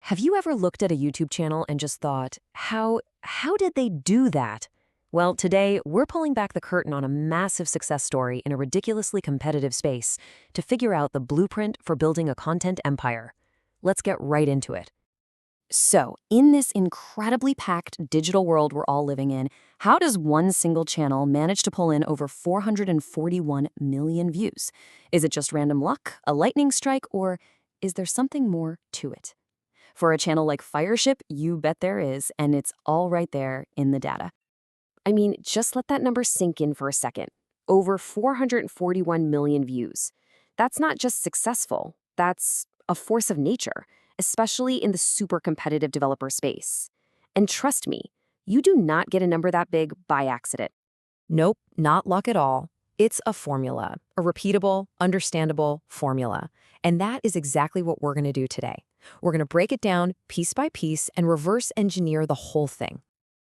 Have you ever looked at a YouTube channel and just thought, how did they do that? Well, today we're pulling back the curtain on a massive success story in a ridiculously competitive space to figure out the blueprint for building a content empire. Let's get right into it. So, in this incredibly packed digital world we're all living in, how does one single channel manage to pull in over 441 million views? Is it just random luck, a lightning strike, or is there something more to it? For a channel like Fireship, you bet there is, and it's all right there in the data. I mean, just let that number sink in for a second. Over 441 million views. That's not just successful, that's a force of nature, especially in the super competitive developer space. And trust me, you do not get a number that big by accident. Nope, not luck at all. It's a formula, a repeatable, understandable formula. And that is exactly what we're going to do today. We're going to break it down piece by piece and reverse engineer the whole thing.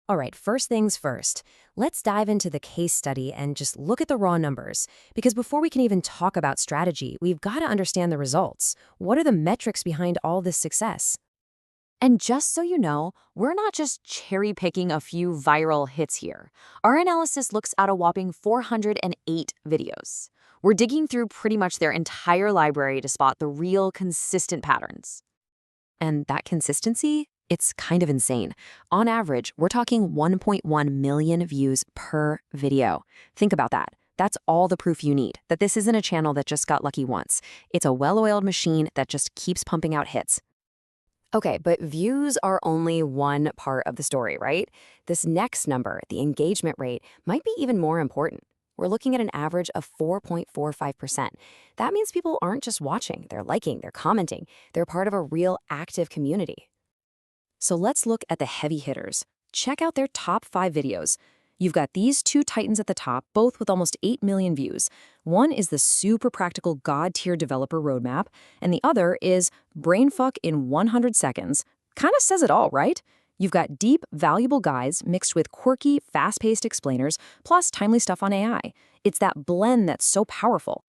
All right, first things first, let's dive into the case study and just look at the raw numbers. Because before we can even talk about strategy, we've got to understand the results. What are the metrics behind all this success? And just so you know, we're not just cherry-picking a few viral hits here. Our analysis looks at a whopping 408 videos. We're digging through pretty much their entire library to spot the real consistent patterns. And that consistency? It's kind of insane. On average, we're talking 1.1 million views per video. Think about that. That's all the proof you need, that this isn't a channel that just got lucky once. It's a well-oiled machine that just keeps pumping out hits. Okay, but views are only one part of the story, right? This next number, the engagement rate, might be even more important. We're looking at an average of 4.45%. That means people aren't just watching, they're liking, they're commenting. They're part of a real active community. So let's look at the heavy hitters. Check out their top 5 videos. You've got these two titans at the top, both with almost 8 million views. One is the super practical God-tier developer roadmap, and the other is Brainfuck in 100 seconds. Kind of says it all, right? You've got deep, valuable guides mixed with quirky, fast-paced explainers, plus timely stuff on AI. It's that blend that's so powerful.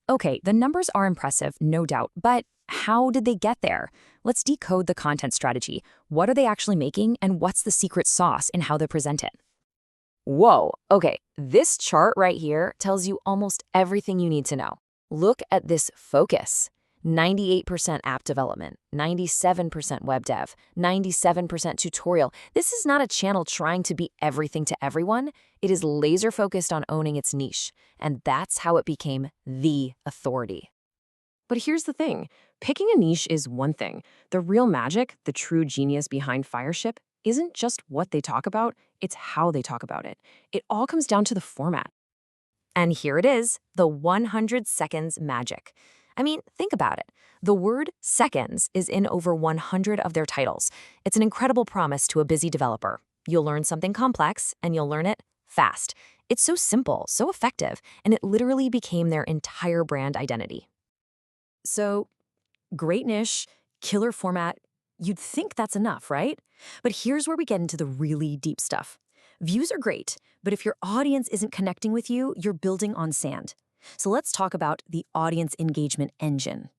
Okay, the numbers are impressive, no doubt, but how did they get there? Let's decode the content strategy. What are they actually making, and what's the secret sauce in how they present it? Whoa, okay, this chart right here tells you almost everything you need to know. Look at this focus. 98% app development, 97% web dev, 97% tutorial. This is not a channel trying to be everything to everyone. It is laser focused on owning its niche, and that's how it became the authority. But here's the thing, picking a niche is one thing. The real magic, the true genius behind Fireship, isn't just what they talk about, it's how they talk about it. It all comes down to the format. And here it is, the 100 seconds magic. I mean, think about it. The word seconds is in over 100 of their titles. It's an incredible promise to a busy developer. You'll learn something complex, and you'll learn it fast. It's so simple, so effective, and it literally became their entire brand identity. So, great niche, killer format, you'd think that's enough, right? But here's where we get into the really deep stuff. Views are great, but if your audience isn't connecting with you, you're building on sand. So let's talk about the audience engagement engine.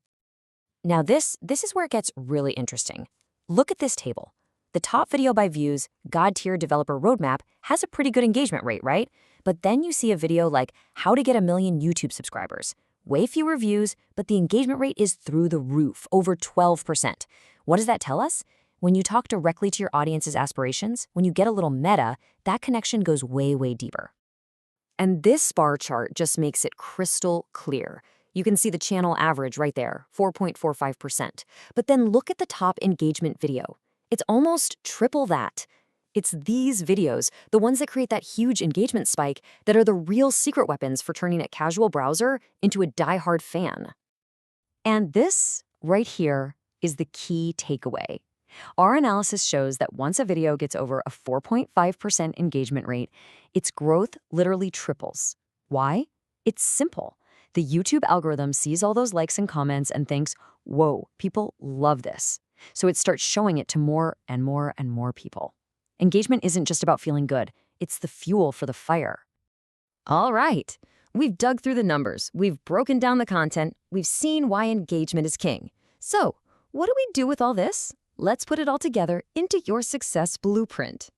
Now this is where it gets really interesting. Look at this table. The top video by views, God-tier developer roadmap, has a pretty good engagement rate, right? But then you see a video like how to get 1 million YouTube subscribers. Way fewer views, but the engagement rate is through the roof, over 12%. What does that tell us? When you talk directly to your audience's aspirations, when you get a little meta, that connection goes way, way deeper. And this bar chart just makes it crystal clear. You can see the channel average right there, 4.45%. But then look at the top engagement video. It's almost triple that. It's these videos, the ones that create that huge engagement spike, that are the real secret weapons for turning a casual browser into a diehard fan. And this, right here, is the key takeaway. Our analysis shows that once a video gets over a 4.5% engagement rate, its growth literally triples. Why? It's simple. The YouTube algorithm sees all those likes and comments and thinks, whoa, people love this. So it starts showing it to more and more and more people. Engagement isn't just about feeling good. It's the fuel for the fire. All right. We've dug through the numbers. We've broken down the content. We've seen why engagement is king. So, what do we do with all this? Let's put it all together into your success blueprint.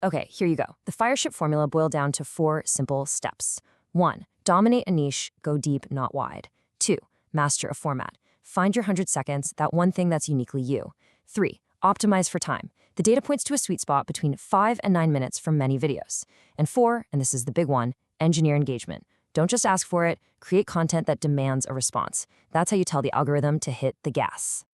Okay, here you go. The Fireship formula boiled down to 4 simple steps. 1. Dominate a niche, go deep, not wide. 2. Master a format. Find your 100 seconds, that one thing that's uniquely you. 3. Optimize for time. The data points to a sweet spot between 5 and 9 minutes from many videos. And 4, and this is the big one, engineer engagement. Don't just ask for it, create content that demands a response. That's how you tell the algorithm to hit the gas.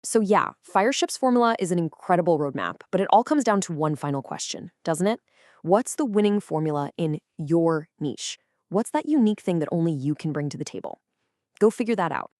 So yeah, Fireship's formula is an incredible roadmap, but it all comes down to one final question, doesn't it? What's the winning formula in your niche? What's that unique thing that only you can bring to the table? Go figure that out.